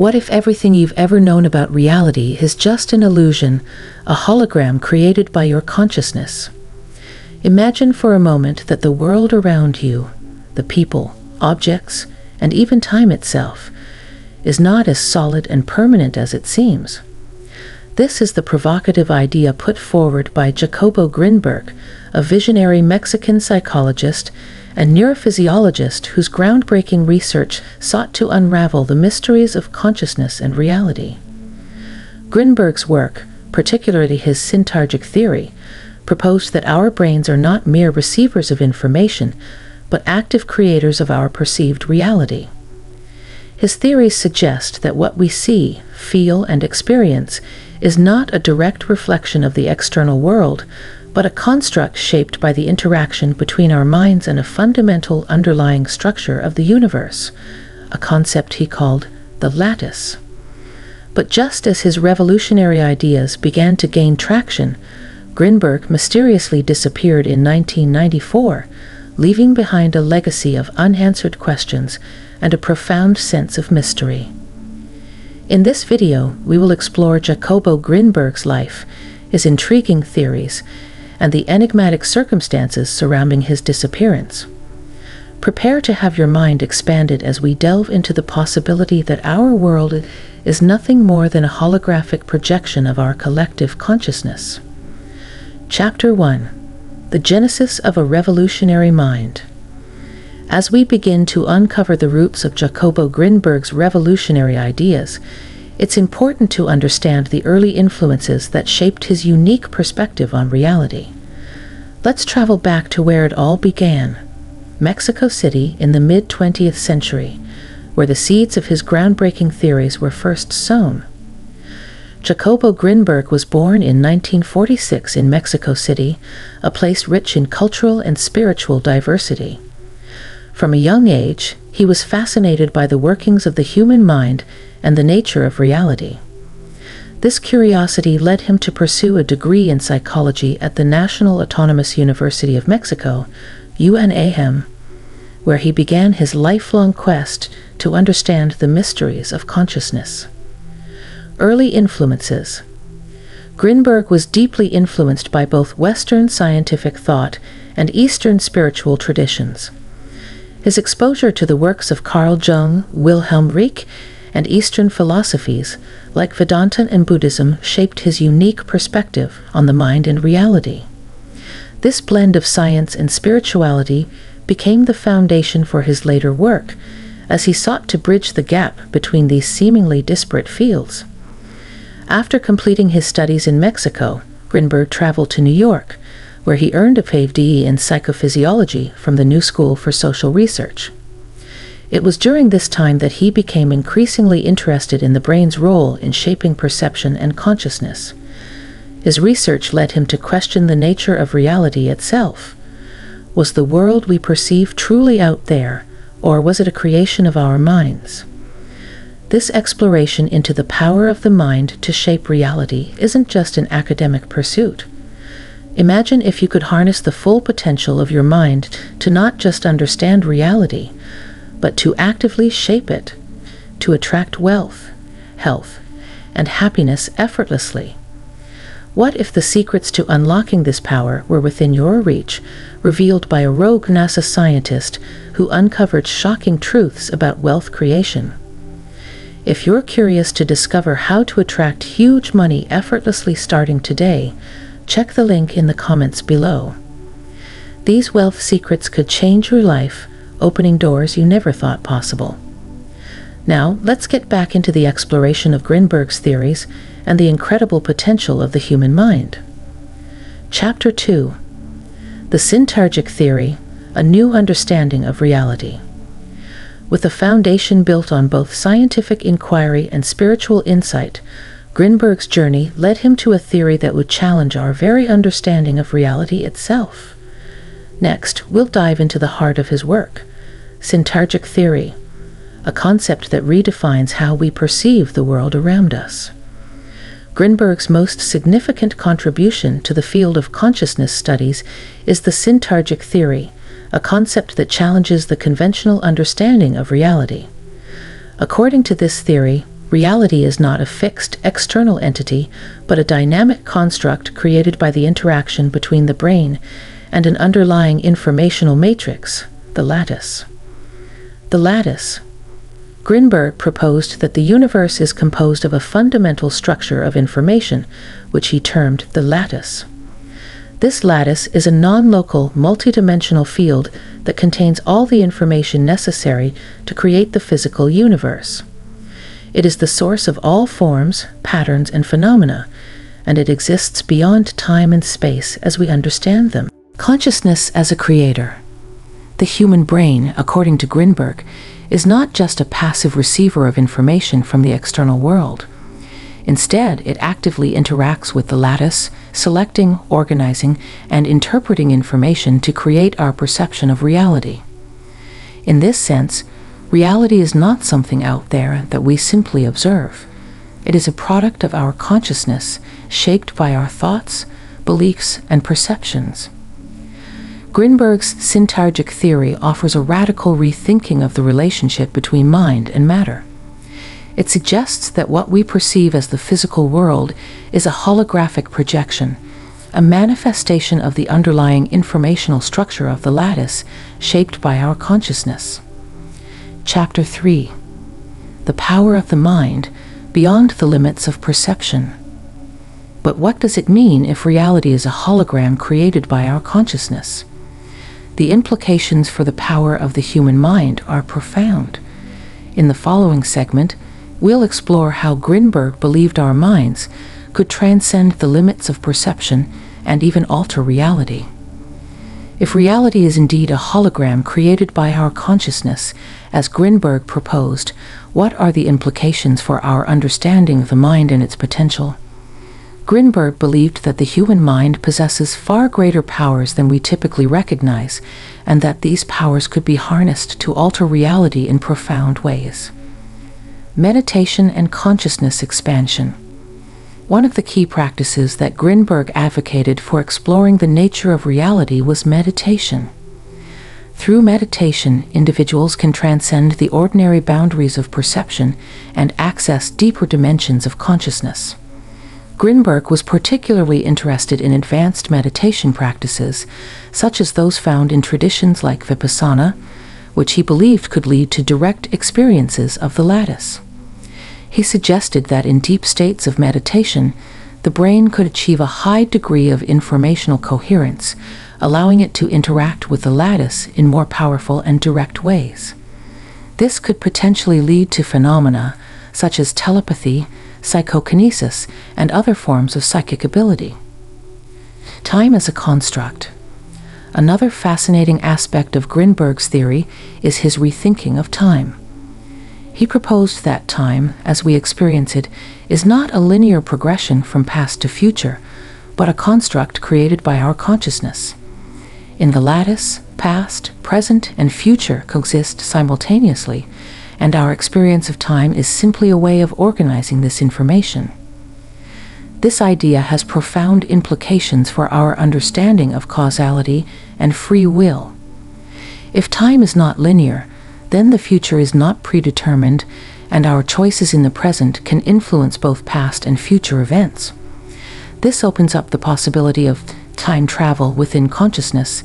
What if everything you've ever known about reality is just an illusion, a hologram created by your consciousness? Imagine for a moment that the world around you, the people, objects, and even time itself, is not as solid and permanent as it seems. This is the provocative idea put forward by Jacobo Grinberg, a visionary Mexican psychologist and neurophysiologist whose groundbreaking research sought to unravel the mysteries of consciousness and reality. Grinberg's work, particularly his Syntérgic Theory, proposed that our brains are not mere receivers of information, but active creators of our perceived reality. His theories suggest that what we see, feel, and experience is not a direct reflection of the external world, but a construct shaped by the interaction between our minds and a fundamental underlying structure of the universe, a concept he called the lattice. But just as his revolutionary ideas began to gain traction, Grinberg mysteriously disappeared in 1994, leaving behind a legacy of unanswered questions and a profound sense of mystery. In this video, we will explore Jacobo Grinberg's life, his intriguing theories, and the enigmatic circumstances surrounding his disappearance. Prepare to have your mind expanded as we delve into the possibility that our world is nothing more than a holographic projection of our collective consciousness. Chapter 1: The Genesis of a Revolutionary Mind. As we begin to uncover the roots of Jacobo Grinberg's revolutionary ideas, it's important to understand the early influences that shaped his unique perspective on reality. Let's travel back to where it all began, Mexico City in the mid-20th century, where the seeds of his groundbreaking theories were first sown. Jacobo Grinberg was born in 1946 in Mexico City, a place rich in cultural and spiritual diversity. From a young age, he was fascinated by the workings of the human mind and the nature of reality. This curiosity led him to pursue a degree in psychology at the National Autonomous University of Mexico, UNAM, where he began his lifelong quest to understand the mysteries of consciousness. Early influences. Grinberg was deeply influenced by both Western scientific thought and Eastern spiritual traditions. His exposure to the works of Carl Jung, Wilhelm Reich, and Eastern philosophies, like Vedanta and Buddhism, shaped his unique perspective on the mind and reality. This blend of science and spirituality became the foundation for his later work, as he sought to bridge the gap between these seemingly disparate fields. After completing his studies in Mexico, Grinberg traveled to New York, where he earned a PhD in psychophysiology from the New School for Social Research. It was during this time that he became increasingly interested in the brain's role in shaping perception and consciousness. His research led him to question the nature of reality itself. Was the world we perceive truly out there, or was it a creation of our minds? This exploration into the power of the mind to shape reality isn't just an academic pursuit. Imagine if you could harness the full potential of your mind to not just understand reality, but to actively shape it, to attract wealth, health, and happiness effortlessly. What if the secrets to unlocking this power were within your reach, revealed by a rogue NASA scientist who uncovered shocking truths about wealth creation? If you're curious to discover how to attract huge money effortlessly starting today, check the link in the comments below. These wealth secrets could change your life, opening doors you never thought possible. Now, let's get back into the exploration of Grinberg's theories and the incredible potential of the human mind. Chapter 2: The Syntérgic Theory, a New Understanding of Reality. With a foundation built on both scientific inquiry and spiritual insight, Grinberg's journey led him to a theory that would challenge our very understanding of reality itself. Next, we'll dive into the heart of his work, Syntérgic Theory, a concept that redefines how we perceive the world around us. Grinberg's most significant contribution to the field of consciousness studies is the Syntérgic Theory, a concept that challenges the conventional understanding of reality. According to this theory, Reality is not a fixed external entity, but a dynamic construct created by the interaction between the brain and an underlying informational matrix, the lattice. The lattice. Grinberg proposed that the universe is composed of a fundamental structure of information, which he termed the lattice. This lattice is a non-local, multidimensional field that contains all the information necessary to create the physical universe. It is the source of all forms, patterns, and phenomena, and it exists beyond time and space as we understand them. Consciousness as a creator. The human brain, according to Grinberg, is not just a passive receiver of information from the external world. Instead, it actively interacts with the lattice, selecting, organizing, and interpreting information to create our perception of reality. In this sense, reality is not something out there that we simply observe. It is a product of our consciousness, shaped by our thoughts, beliefs, and perceptions. Grinberg's Syntérgic Theory offers a radical rethinking of the relationship between mind and matter. It suggests that what we perceive as the physical world is a holographic projection, a manifestation of the underlying informational structure of the lattice shaped by our consciousness. Chapter 3. The Power of the Mind Beyond the Limits of Perception. But what does it mean if reality is a hologram created by our consciousness? The implications for the power of the human mind are profound. In the following segment, we'll explore how Grinberg believed our minds could transcend the limits of perception and even alter reality. If reality is indeed a hologram created by our consciousness, as Grinberg proposed, what are the implications for our understanding of the mind and its potential? Grinberg believed that the human mind possesses far greater powers than we typically recognize, and that these powers could be harnessed to alter reality in profound ways. Meditation and consciousness expansion. One of the key practices that Grinberg advocated for exploring the nature of reality was meditation. Through meditation, individuals can transcend the ordinary boundaries of perception and access deeper dimensions of consciousness. Grinberg was particularly interested in advanced meditation practices, such as those found in traditions like Vipassana, which he believed could lead to direct experiences of the lattice. He suggested that in deep states of meditation, the brain could achieve a high degree of informational coherence, allowing it to interact with the lattice in more powerful and direct ways. This could potentially lead to phenomena such as telepathy, psychokinesis, and other forms of psychic ability. Time as a construct. Another fascinating aspect of Grinberg's theory is his rethinking of time. He proposed that time, as we experience it, is not a linear progression from past to future, but a construct created by our consciousness. In the lattice, past, present, and future coexist simultaneously, and our experience of time is simply a way of organizing this information. This idea has profound implications for our understanding of causality and free will. If time is not linear, then the future is not predetermined, and our choices in the present can influence both past and future events. This opens up the possibility of time travel within consciousness,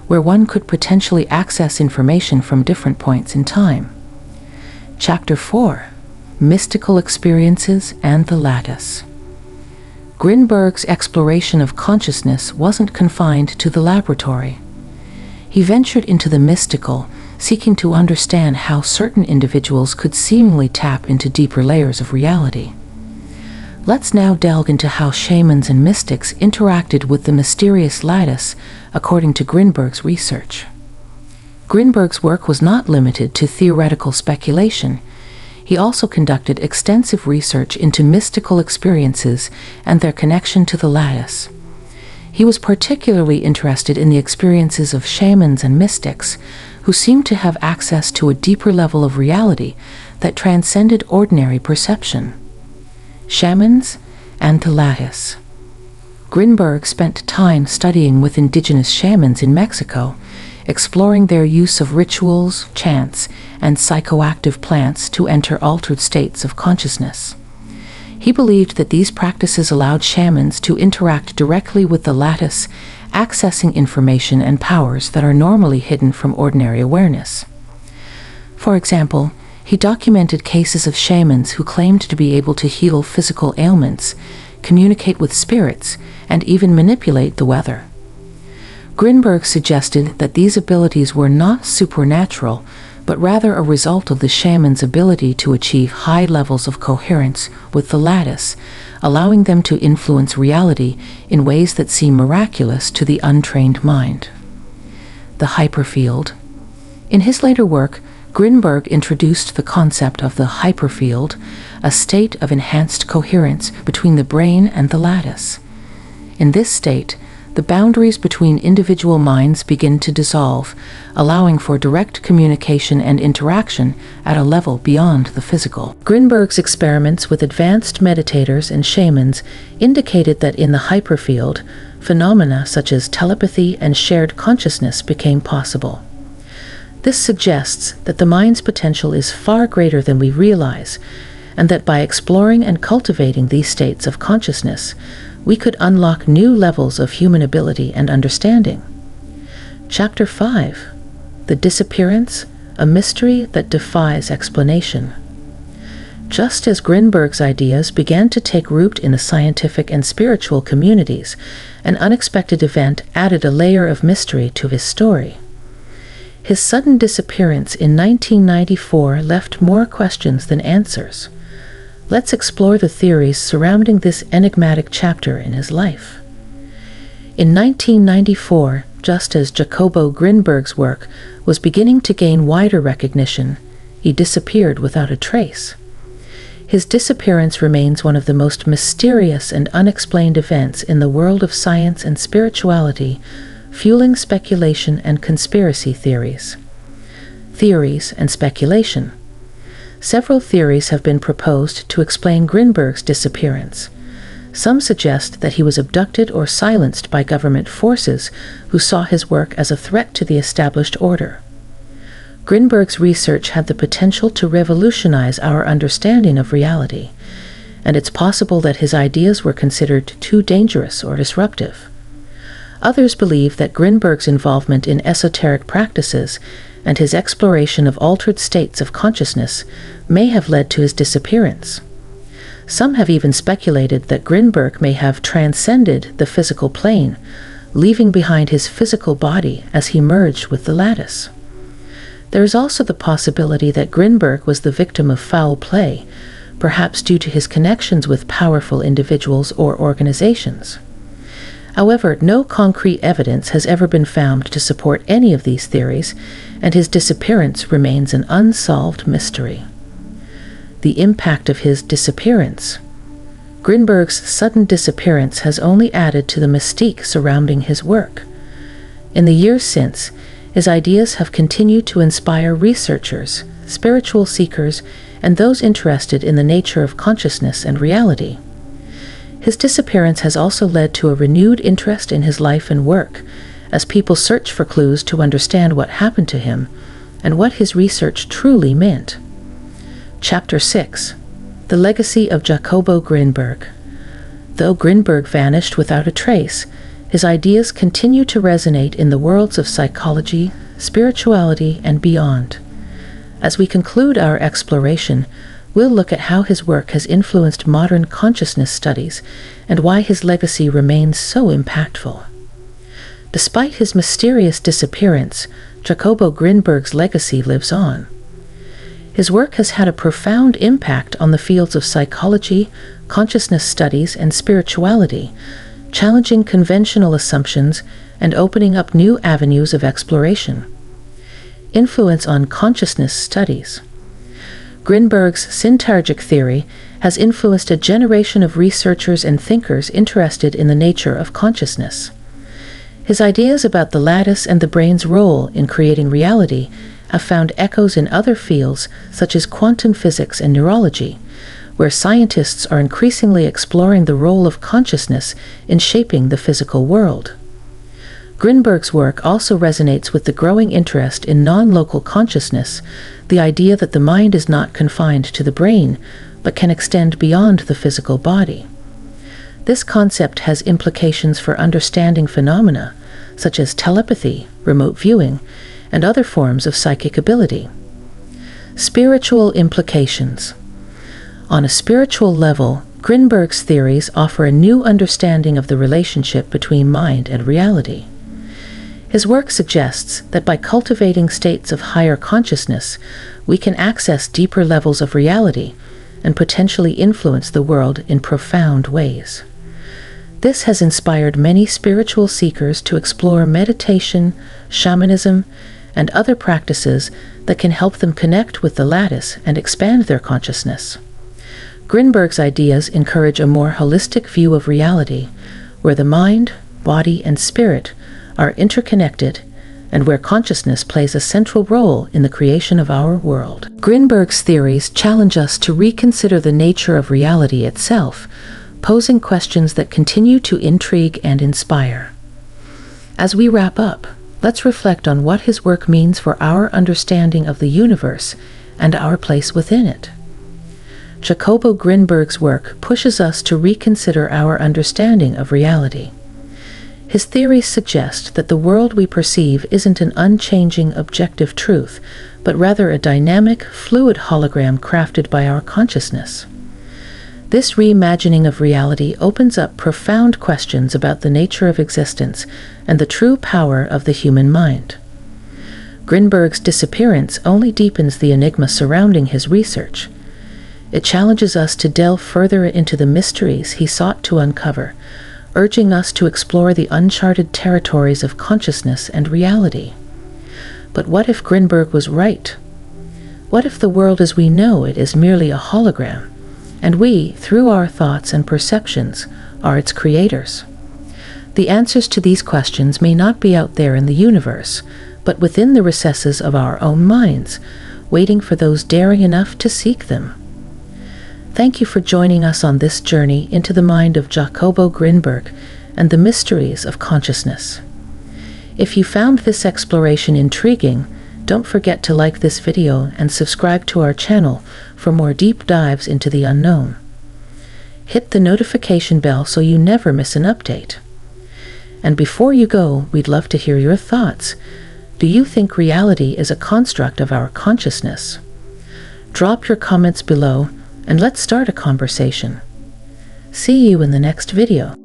where one could potentially access information from different points in time. Chapter 4. Mystical Experiences and the Lattice. Grinberg's exploration of consciousness wasn't confined to the laboratory. He ventured into the mystical, seeking to understand how certain individuals could seemingly tap into deeper layers of reality. Let's now delve into how shamans and mystics interacted with the mysterious lattice, according to Grinberg's research. Grinberg's work was not limited to theoretical speculation. He also conducted extensive research into mystical experiences and their connection to the lattice. He was particularly interested in the experiences of shamans and mystics, who seemed to have access to a deeper level of reality that transcended ordinary perception. Shamans and the lattice. Grinberg spent time studying with indigenous shamans in Mexico, exploring their use of rituals, chants, and psychoactive plants to enter altered states of consciousness. He believed that these practices allowed shamans to interact directly with the lattice, accessing information and powers that are normally hidden from ordinary awareness. For example, he documented cases of shamans who claimed to be able to heal physical ailments, communicate with spirits, and even manipulate the weather. Grinberg suggested that these abilities were not supernatural, but rather a result of the shaman's ability to achieve high levels of coherence with the lattice, allowing them to influence reality in ways that seem miraculous to the untrained mind. The Hyperfield. In his later work, Grinberg introduced the concept of the hyperfield, a state of enhanced coherence between the brain and the lattice. In this state, the boundaries between individual minds begin to dissolve, allowing for direct communication and interaction at a level beyond the physical. Grinberg's experiments with advanced meditators and shamans indicated that in the hyperfield, phenomena such as telepathy and shared consciousness became possible. This suggests that the mind's potential is far greater than we realize, and that by exploring and cultivating these states of consciousness, we could unlock new levels of human ability and understanding. Chapter 5. The Disappearance, a mystery that defies explanation. Just as Grinberg's ideas began to take root in the scientific and spiritual communities, an unexpected event added a layer of mystery to his story. His sudden disappearance in 1994 left more questions than answers. Let's explore the theories surrounding this enigmatic chapter in his life. In 1994, just as Jacobo Grinberg's work was beginning to gain wider recognition, he disappeared without a trace. His disappearance remains one of the most mysterious and unexplained events in the world of science and spirituality, fueling speculation and conspiracy theories. Theories and speculation. Several theories have been proposed to explain Grinberg's disappearance. Some suggest that he was abducted or silenced by government forces who saw his work as a threat to the established order. Grinberg's research had the potential to revolutionize our understanding of reality, and it's possible that his ideas were considered too dangerous or disruptive. Others believe that Grinberg's involvement in esoteric practices and his exploration of altered states of consciousness may have led to his disappearance. Some have even speculated that Grinberg may have transcended the physical plane, leaving behind his physical body as he merged with the lattice. There is also the possibility that Grinberg was the victim of foul play, perhaps due to his connections with powerful individuals or organizations. However, no concrete evidence has ever been found to support any of these theories, and his disappearance remains an unsolved mystery. The impact of his disappearance. Grinberg's sudden disappearance has only added to the mystique surrounding his work. In the years since, his ideas have continued to inspire researchers, spiritual seekers, and those interested in the nature of consciousness and reality. His disappearance has also led to a renewed interest in his life and work, as people search for clues to understand what happened to him and what his research truly meant. Chapter 6. The Legacy of Jacobo Grinberg. Though Grinberg vanished without a trace, his ideas continue to resonate in the worlds of psychology, spirituality, and beyond. As we conclude our exploration, we'll look at how his work has influenced modern consciousness studies and why his legacy remains so impactful. Despite his mysterious disappearance, Jacobo Grinberg's legacy lives on. His work has had a profound impact on the fields of psychology, consciousness studies, and spirituality, challenging conventional assumptions and opening up new avenues of exploration. Influence on consciousness studies. Grinberg's Syntérgic Theory has influenced a generation of researchers and thinkers interested in the nature of consciousness. His ideas about the lattice and the brain's role in creating reality have found echoes in other fields such as quantum physics and neurology, where scientists are increasingly exploring the role of consciousness in shaping the physical world. Grinberg's work also resonates with the growing interest in non-local consciousness, the idea that the mind is not confined to the brain, but can extend beyond the physical body. This concept has implications for understanding phenomena, such as telepathy, remote viewing, and other forms of psychic ability. Spiritual implications. On a spiritual level, Grinberg's theories offer a new understanding of the relationship between mind and reality. His work suggests that by cultivating states of higher consciousness, we can access deeper levels of reality and potentially influence the world in profound ways. This has inspired many spiritual seekers to explore meditation, shamanism, and other practices that can help them connect with the lattice and expand their consciousness. Grinberg's ideas encourage a more holistic view of reality, where the mind, body, and spirit are interconnected, and where consciousness plays a central role in the creation of our world. Grinberg's theories challenge us to reconsider the nature of reality itself, posing questions that continue to intrigue and inspire. As we wrap up, let's reflect on what his work means for our understanding of the universe and our place within it. Jacobo Grinberg's work pushes us to reconsider our understanding of reality. His theories suggest that the world we perceive isn't an unchanging objective truth, but rather a dynamic, fluid hologram crafted by our consciousness. This reimagining of reality opens up profound questions about the nature of existence and the true power of the human mind. Grinberg's Disappearance only deepens the enigma surrounding his research. It challenges us to delve further into the mysteries he sought to uncover, urging us to explore the uncharted territories of consciousness and reality. But what if Grinberg was right? What if the world as we know it is merely a hologram, and we, through our thoughts and perceptions, are its creators? The answers to these questions may not be out there in the universe, but within the recesses of our own minds, waiting for those daring enough to seek them. Thank you for joining us on this journey into the mind of Jacobo Grinberg and the mysteries of consciousness. If you found this exploration intriguing, don't forget to like this video and subscribe to our channel for more deep dives into the unknown. Hit the notification bell so you never miss an update. And before you go, we'd love to hear your thoughts. Do you think reality is a construct of our consciousness? Drop your comments below, and let's start a conversation. See you in the next video.